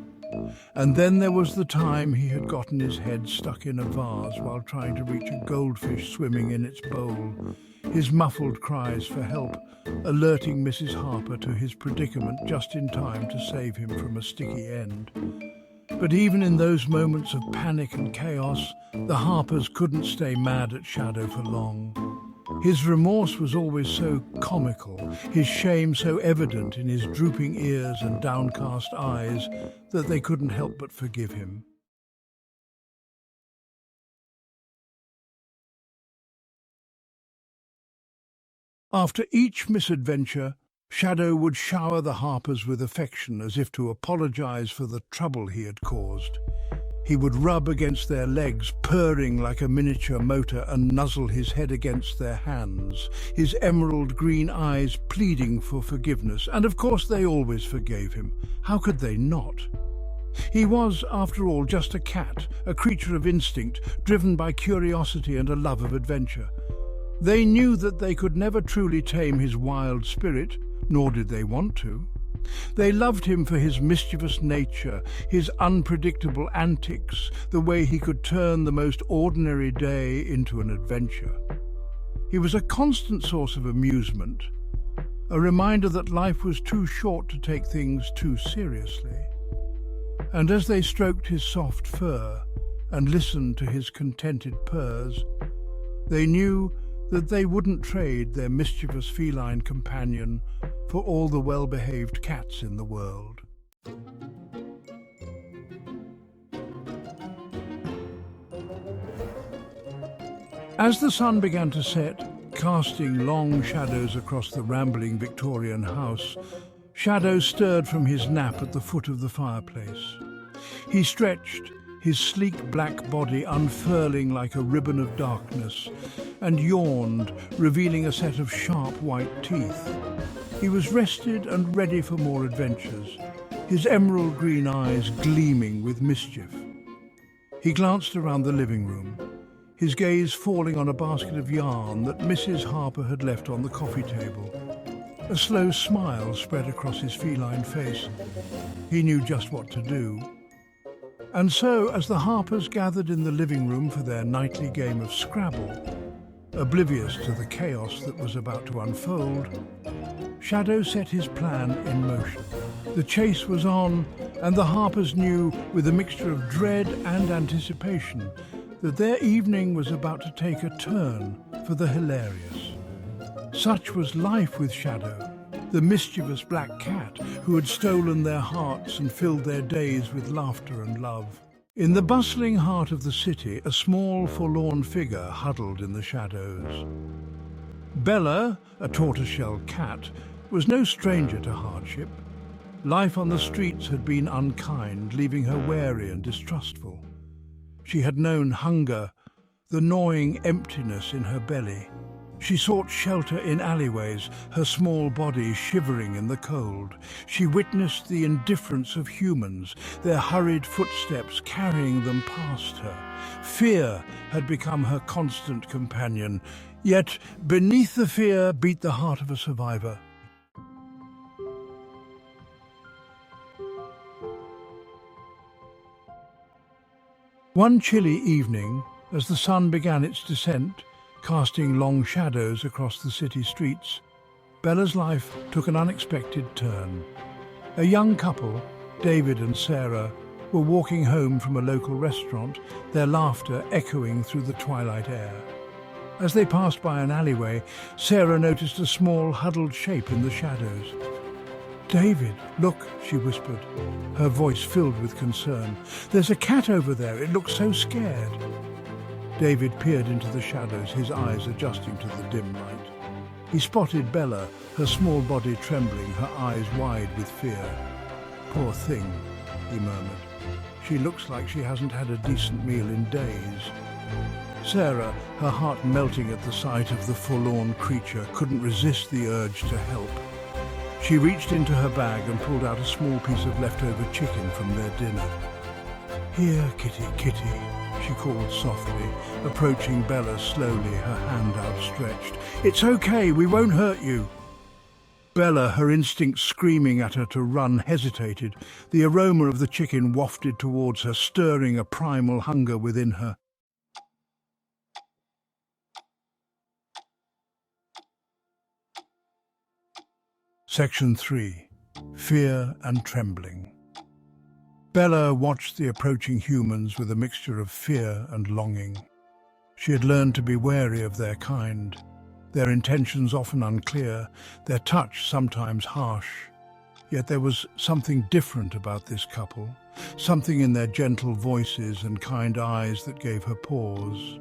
And then there was the time he had gotten his head stuck in a vase while trying to reach a goldfish swimming in its bowl, his muffled cries for help alerting Mrs. Harper to his predicament just in time to save him from a sticky end. But even in those moments of panic and chaos, the Harpers couldn't stay mad at Shadow for long. His remorse was always so comical, his shame so evident in his drooping ears and downcast eyes that they couldn't help but forgive him. After each misadventure, Shadow would shower the Harpers with affection as if to apologize for the trouble he had caused. He would rub against their legs, purring like a miniature motor, and nuzzle his head against their hands, his emerald green eyes pleading for forgiveness. And of course they always forgave him. How could they not? He was, after all, just a cat, a creature of instinct, driven by curiosity and a love of adventure. They knew that they could never truly tame his wild spirit, nor did they want to. They loved him for his mischievous nature, his unpredictable antics, the way he could turn the most ordinary day into an adventure. He was a constant source of amusement, a reminder that life was too short to take things too seriously. And as they stroked his soft fur and listened to his contented purrs, they knew that they wouldn't trade their mischievous feline companion for all the well-behaved cats in the world. As the sun began to set, casting long shadows across the rambling Victorian house, Shadow stirred from his nap at the foot of the fireplace. He stretched, his sleek black body unfurling like a ribbon of darkness, and yawned, revealing a set of sharp white teeth. He was rested and ready for more adventures, his emerald green eyes gleaming with mischief. He glanced around the living room, his gaze falling on a basket of yarn that Mrs. Harper had left on the coffee table. A slow smile spread across his feline face. He knew just what to do. And so, as the Harpers gathered in the living room for their nightly game of Scrabble, oblivious to the chaos that was about to unfold, Shadow set his plan in motion. The chase was on, and the Harpers knew, with a mixture of dread and anticipation, that their evening was about to take a turn for the hilarious. Such was life with Shadow, the mischievous black cat who had stolen their hearts and filled their days with laughter and love. In the bustling heart of the city, a small, forlorn figure huddled in the shadows. Bella, a tortoiseshell cat, was no stranger to hardship. Life on the streets had been unkind, leaving her wary and distrustful. She had known hunger, the gnawing emptiness in her belly. She sought shelter in alleyways, her small body shivering in the cold. She witnessed the indifference of humans, their hurried footsteps carrying them past her. Fear had become her constant companion, yet beneath the fear beat the heart of a survivor. One chilly evening, as the sun began its descent, casting long shadows across the city streets, Bella's life took an unexpected turn. A young couple, David and Sarah, were walking home from a local restaurant, their laughter echoing through the twilight air. As they passed by an alleyway, Sarah noticed a small, huddled shape in the shadows. "David, look," she whispered, her voice filled with concern. "There's a cat over there. It looks so scared." David peered into the shadows, his eyes adjusting to the dim light. He spotted Bella, her small body trembling, her eyes wide with fear. "Poor thing," he murmured. "She looks like she hasn't had a decent meal in days." Sarah, her heart melting at the sight of the forlorn creature, couldn't resist the urge to help. She reached into her bag and pulled out a small piece of leftover chicken from their dinner. "Here, kitty, kitty," she called softly, approaching Bella slowly, her hand outstretched. "It's okay, we won't hurt you." Bella, her instinct screaming at her to run, hesitated. The aroma of the chicken wafted towards her, stirring a primal hunger within her. Section 3. Fear and Trembling. Bella watched the approaching humans with a mixture of fear and longing. She had learned to be wary of their kind, their intentions often unclear, their touch sometimes harsh. Yet there was something different about this couple, something in their gentle voices and kind eyes that gave her pause.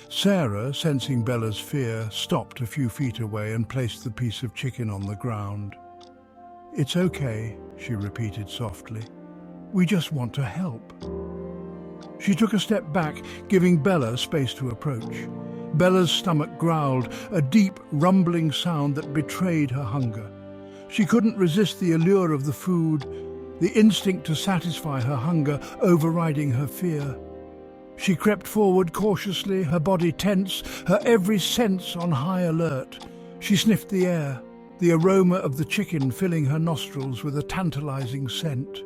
Sarah, sensing Bella's fear, stopped a few feet away and placed the piece of chicken on the ground. "It's okay," she repeated softly. "We just want to help." She took a step back, giving Bella space to approach. Bella's stomach growled, a deep, rumbling sound that betrayed her hunger. She couldn't resist the allure of the food, the instinct to satisfy her hunger overriding her fear. She crept forward cautiously, her body tense, her every sense on high alert. She sniffed the air, the aroma of the chicken filling her nostrils with a tantalizing scent.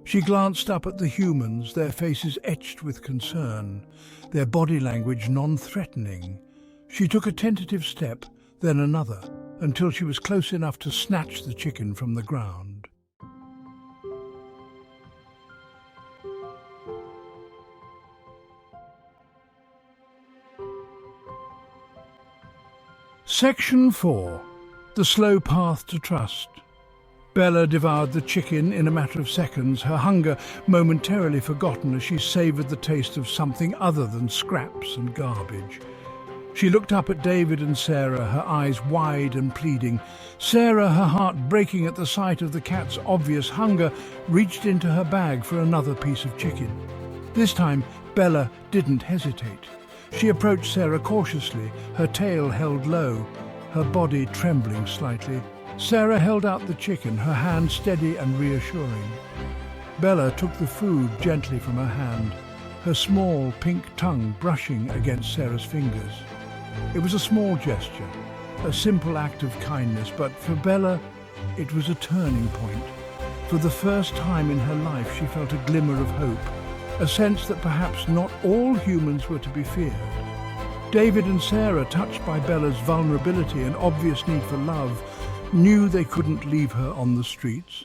She glanced up at the humans, their faces etched with concern, their body language non-threatening. She took a tentative step, then another, until she was close enough to snatch the chicken from the ground. Section 4. The Slow Path to Trust. Bella devoured the chicken in a matter of seconds, her hunger momentarily forgotten as she savoured the taste of something other than scraps and garbage. She looked up at David and Sarah, her eyes wide and pleading. Sarah, her heart breaking at the sight of the cat's obvious hunger, reached into her bag for another piece of chicken. This time, Bella didn't hesitate. She approached Sarah cautiously, her tail held low, her body trembling slightly. Sarah held out the chicken, her hand steady and reassuring. Bella took the food gently from her hand, her small pink tongue brushing against Sarah's fingers. It was a small gesture, a simple act of kindness, but for Bella, it was a turning point. For the first time in her life, she felt a glimmer of hope, a sense that perhaps not all humans were to be feared. David and Sarah, touched by Bella's vulnerability and obvious need for love, knew they couldn't leave her on the streets.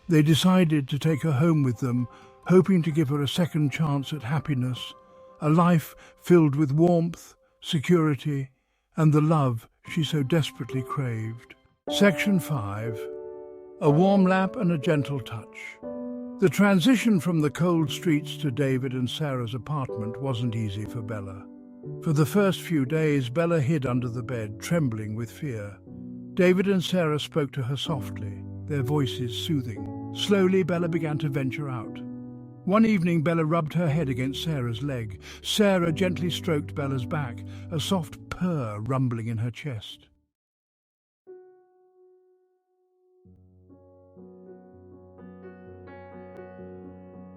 They decided to take her home with them, hoping to give her a second chance at happiness, a life filled with warmth, security, and the love she so desperately craved. Section 5. A warm lap and a gentle touch. The transition from the cold streets to David and Sarah's apartment wasn't easy for Bella. For the first few days, Bella hid under the bed, trembling with fear. David and Sarah spoke to her softly, their voices soothing. Slowly, Bella began to venture out. One evening, Bella rubbed her head against Sarah's leg. Sarah gently stroked Bella's back, a soft purr rumbling in her chest.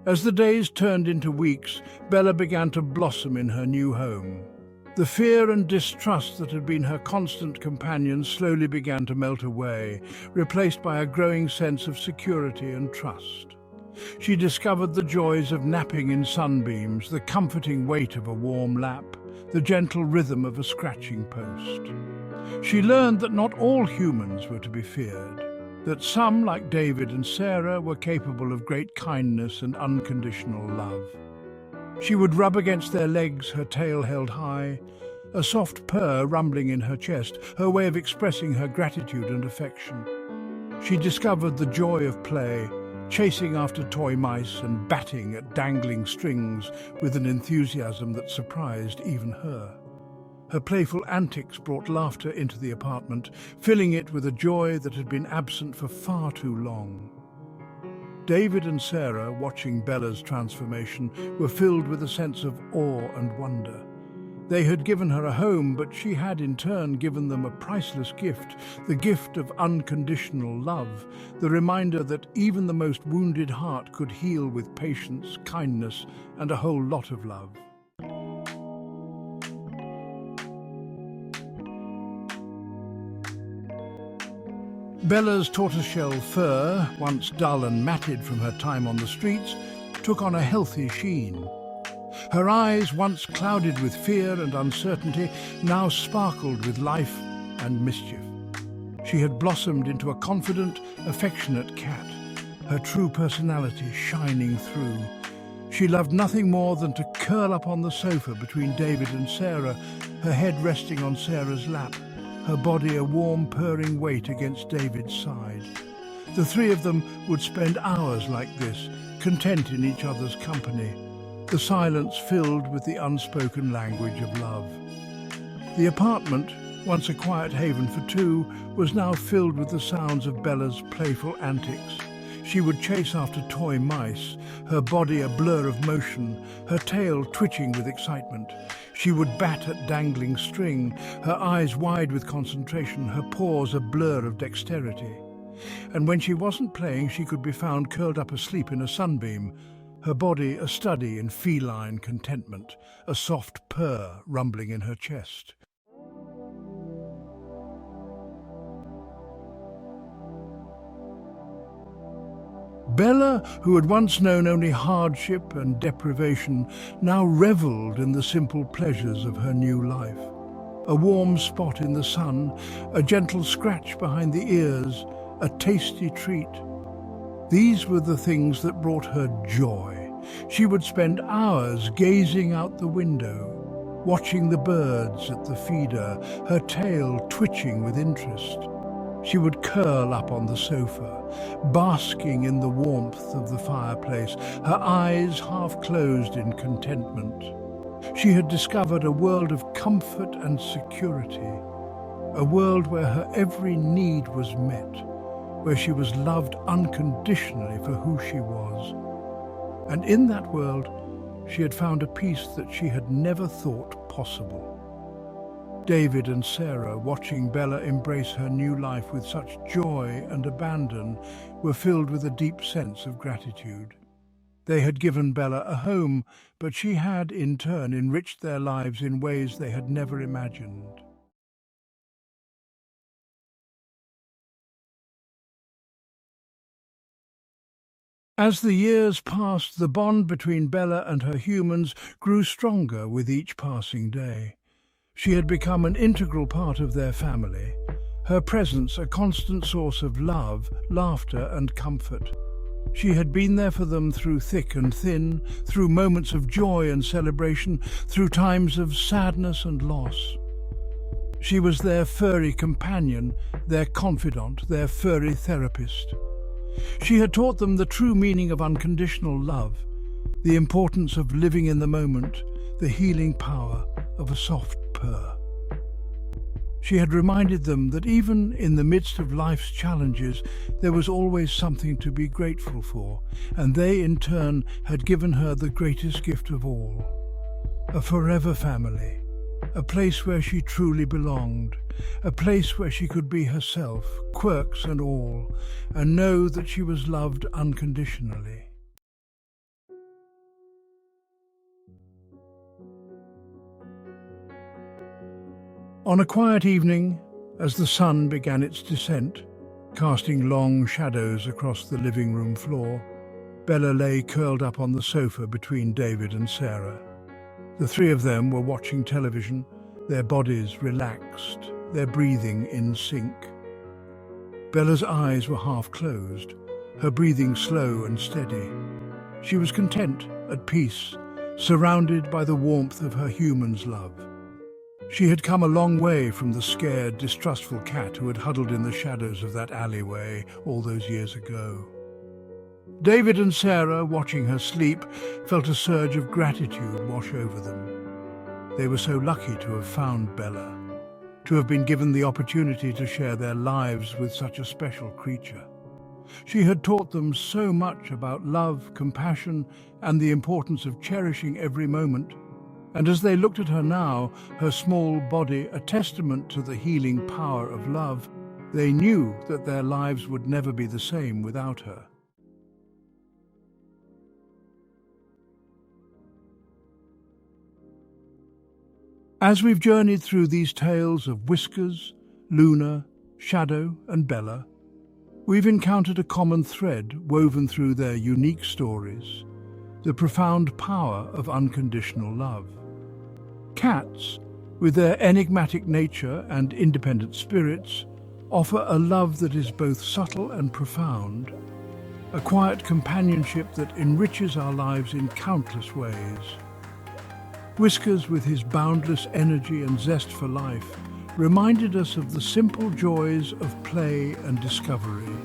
As the days turned into weeks, Bella began to blossom in her new home. The fear and distrust that had been her constant companions slowly began to melt away, replaced by a growing sense of security and trust. She discovered the joys of napping in sunbeams, the comforting weight of a warm lap, the gentle rhythm of a scratching post. She learned that not all humans were to be feared, that some, like David and Sarah, were capable of great kindness and unconditional love. She would rub against their legs, her tail held high, a soft purr rumbling in her chest, her way of expressing her gratitude and affection. She discovered the joy of play, chasing after toy mice and batting at dangling strings with an enthusiasm that surprised even her. Her playful antics brought laughter into the apartment, filling it with a joy that had been absent for far too long. David and Sarah, watching Bella's transformation, were filled with a sense of awe and wonder. They had given her a home, but she had in turn given them a priceless gift, the gift of unconditional love, the reminder that even the most wounded heart could heal with patience, kindness, and a whole lot of love. Bella's tortoiseshell fur, once dull and matted from her time on the streets, took on a healthy sheen. Her eyes, once clouded with fear and uncertainty, now sparkled with life and mischief. She had blossomed into a confident, affectionate cat, her true personality shining through. She loved nothing more than to curl up on the sofa between David and Sarah, her head resting on Sarah's lap, her body a warm, purring weight against David's side. The three of them would spend hours like this, content in each other's company, the silence filled with the unspoken language of love. The apartment, once a quiet haven for two, was now filled with the sounds of Bella's playful antics. She would chase after toy mice, her body a blur of motion, her tail twitching with excitement. She would bat at dangling string, her eyes wide with concentration, her paws a blur of dexterity. And when she wasn't playing, she could be found curled up asleep in a sunbeam, her body a study in feline contentment, a soft purr rumbling in her chest. Bella, who had once known only hardship and deprivation, now revelled in the simple pleasures of her new life. A warm spot in the sun, a gentle scratch behind the ears, a tasty treat. These were the things that brought her joy. She would spend hours gazing out the window, watching the birds at the feeder, her tail twitching with interest. She would curl up on the sofa, basking in the warmth of the fireplace, her eyes half closed in contentment. She had discovered a world of comfort and security, a world where her every need was met, where she was loved unconditionally for who she was. And in that world, she had found a peace that she had never thought possible. David and Sarah, watching Bella embrace her new life with such joy and abandon, were filled with a deep sense of gratitude. They had given Bella a home, but she had, in turn, enriched their lives in ways they had never imagined. As the years passed, the bond between Bella and her humans grew stronger with each passing day. She had become an integral part of their family, her presence a constant source of love, laughter and comfort. She had been there for them through thick and thin, through moments of joy and celebration, through times of sadness and loss. She was their furry companion, their confidant, their furry therapist. She had taught them the true meaning of unconditional love, the importance of living in the moment, the healing power of a soft purr. She had reminded them that even in the midst of life's challenges, there was always something to be grateful for, and they, in turn, had given her the greatest gift of all, a forever family, a place where she truly belonged, a place where she could be herself, quirks and all, and know that she was loved unconditionally. On a quiet evening, as the sun began its descent, casting long shadows across the living room floor, Bella lay curled up on the sofa between David and Sarah. The three of them were watching television, their bodies relaxed, their breathing in sync. Bella's eyes were half closed, her breathing slow and steady. She was content, at peace, surrounded by the warmth of her human's love. She had come a long way from the scared, distrustful cat who had huddled in the shadows of that alleyway all those years ago. David and Sarah, watching her sleep, felt a surge of gratitude wash over them. They were so lucky to have found Bella, to have been given the opportunity to share their lives with such a special creature. She had taught them so much about love, compassion, and the importance of cherishing every moment. And as they looked at her now, her small body a testament to the healing power of love, They knew that their lives would never be the same without her. As we've journeyed through these tales of Whiskers, Luna, Shadow and Bella, we've encountered a common thread woven through their unique stories: the profound power of unconditional love. Cats, with their enigmatic nature and independent spirits, offer a love that is both subtle and profound, a quiet companionship that enriches our lives in countless ways. Whiskers, with his boundless energy and zest for life, reminded us of the simple joys of play and discovery,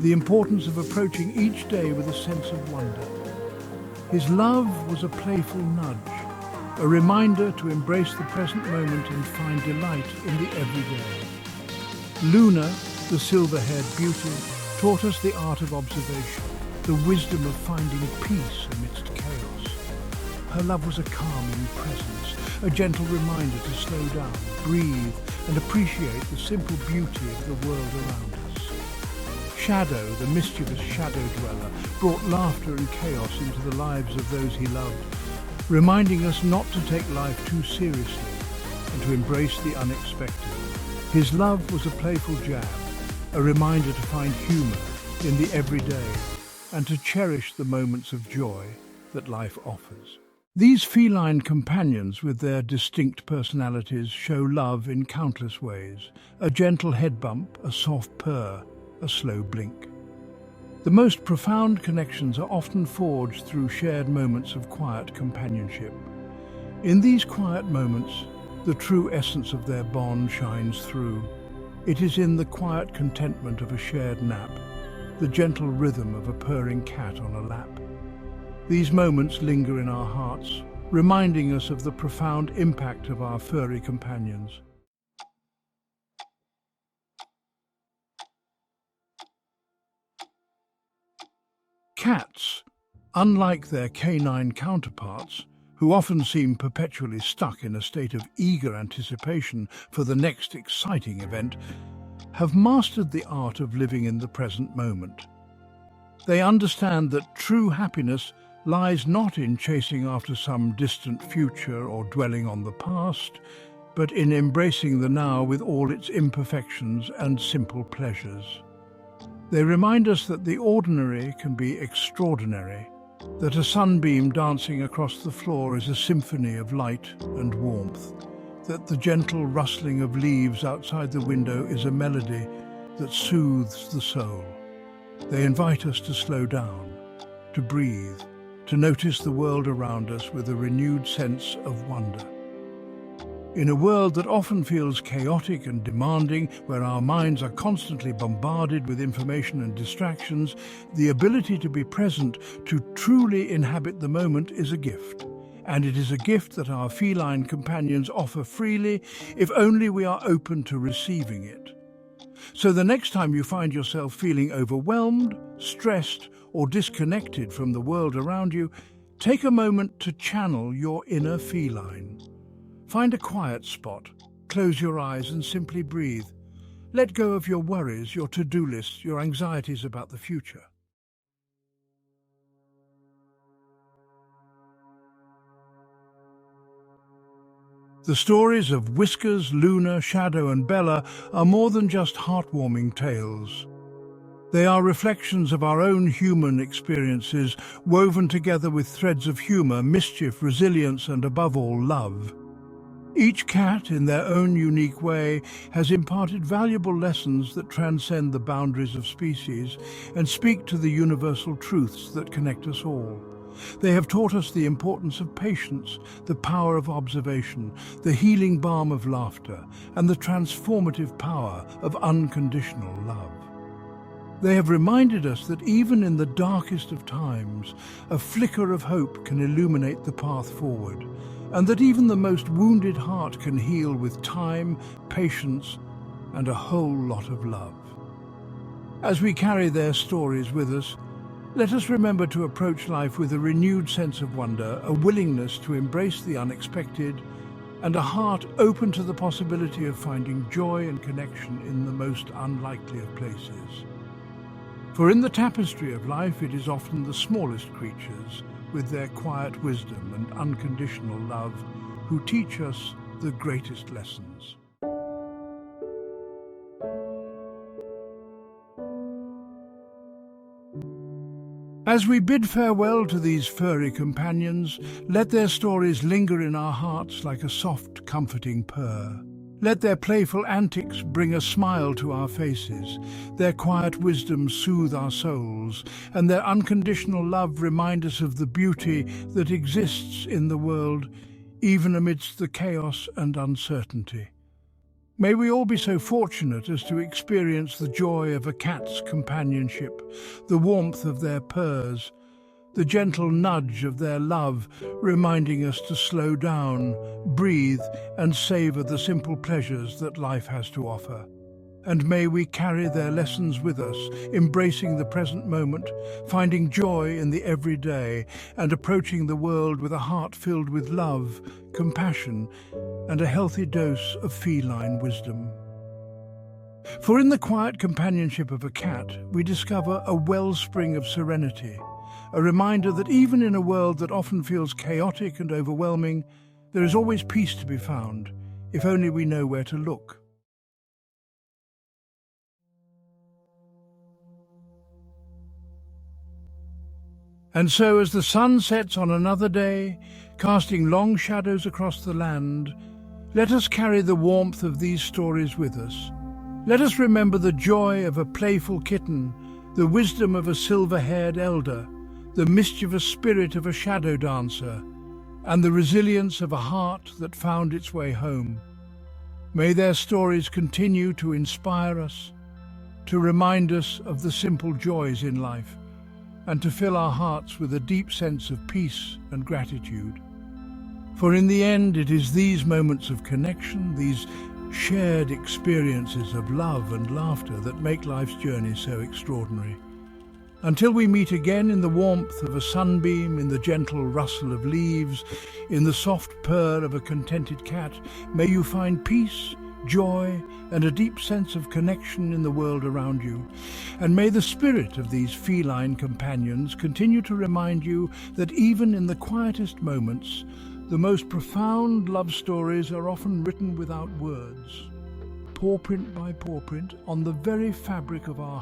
the importance of approaching each day with a sense of wonder. His love was a playful nudge, a reminder to embrace the present moment and find delight in the everyday. Luna, the silver-haired beauty, taught us the art of observation, the wisdom of finding peace amidst chaos. Her love was a calming presence, a gentle reminder to slow down, breathe, and appreciate the simple beauty of the world around us. Shadow, the mischievous shadow dweller, brought laughter and chaos into the lives of those he loved, reminding us not to take life too seriously and to embrace the unexpected. His love was a playful jab, a reminder to find humor in the everyday and to cherish the moments of joy that life offers. These feline companions with their distinct personalities show love in countless ways: a gentle head bump, a soft purr, a slow blink. The most profound connections are often forged through shared moments of quiet companionship. In these quiet moments, the true essence of their bond shines through. It is in the quiet contentment of a shared nap, the gentle rhythm of a purring cat on a lap. These moments linger in our hearts, reminding us of the profound impact of our furry companions. Cats, unlike their canine counterparts, who often seem perpetually stuck in a state of eager anticipation for the next exciting event, have mastered the art of living in the present moment. They understand that true happiness lies not in chasing after some distant future or dwelling on the past, but in embracing the now with all its imperfections and simple pleasures. They remind us that the ordinary can be extraordinary, that a sunbeam dancing across the floor is a symphony of light and warmth, that the gentle rustling of leaves outside the window is a melody that soothes the soul. They invite us to slow down, to breathe, to notice the world around us with a renewed sense of wonder. In a world that often feels chaotic and demanding, where our minds are constantly bombarded with information and distractions, the ability to be present, to truly inhabit the moment, is a gift. And it is a gift that our feline companions offer freely, if only we are open to receiving it. So the next time you find yourself feeling overwhelmed, stressed, or disconnected from the world around you, take a moment to channel your inner feline. Find a quiet spot, close your eyes and simply breathe. Let go of your worries, your to-do lists, your anxieties about the future. The stories of Whiskers, Luna, Shadow and Bella are more than just heartwarming tales. They are reflections of our own human experiences, woven together with threads of humor, mischief, resilience, and above all, love. Each cat, in their own unique way, has imparted valuable lessons that transcend the boundaries of species and speak to the universal truths that connect us all. They have taught us the importance of patience, the power of observation, the healing balm of laughter, and the transformative power of unconditional love. They have reminded us that even in the darkest of times, a flicker of hope can illuminate the path forward, and that even the most wounded heart can heal with time, patience, and a whole lot of love. As we carry their stories with us, let us remember to approach life with a renewed sense of wonder, a willingness to embrace the unexpected, and a heart open to the possibility of finding joy and connection in the most unlikely of places. For in the tapestry of life, it is often the smallest creatures, with their quiet wisdom and unconditional love, who teach us the greatest lessons. As we bid farewell to these furry companions, let their stories linger in our hearts like a soft, comforting purr. Let their playful antics bring a smile to our faces, their quiet wisdom soothe our souls, and their unconditional love remind us of the beauty that exists in the world, even amidst the chaos and uncertainty. May we all be so fortunate as to experience the joy of a cat's companionship, the warmth of their purrs, the gentle nudge of their love, reminding us to slow down, breathe, and savor the simple pleasures that life has to offer. And may we carry their lessons with us, embracing the present moment, finding joy in the everyday, and approaching the world with a heart filled with love, compassion, and a healthy dose of feline wisdom. For in the quiet companionship of a cat, we discover a wellspring of serenity, a reminder that even in a world that often feels chaotic and overwhelming, there is always peace to be found, if only we know where to look. And so as the sun sets on another day, casting long shadows across the land, let us carry the warmth of these stories with us. Let us remember the joy of a playful kitten, the wisdom of a silver-haired elder, the mischievous spirit of a shadow dancer, and the resilience of a heart that found its way home. May their stories continue to inspire us, to remind us of the simple joys in life, and to fill our hearts with a deep sense of peace and gratitude. For in the end, it is these moments of connection, these shared experiences of love and laughter that make life's journey so extraordinary. Until we meet again in the warmth of a sunbeam, in the gentle rustle of leaves, in the soft purr of a contented cat, may you find peace, joy, and a deep sense of connection in the world around you. And may the spirit of these feline companions continue to remind you that even in the quietest moments, the most profound love stories are often written without words, paw print by paw print, on the very fabric of our hearts.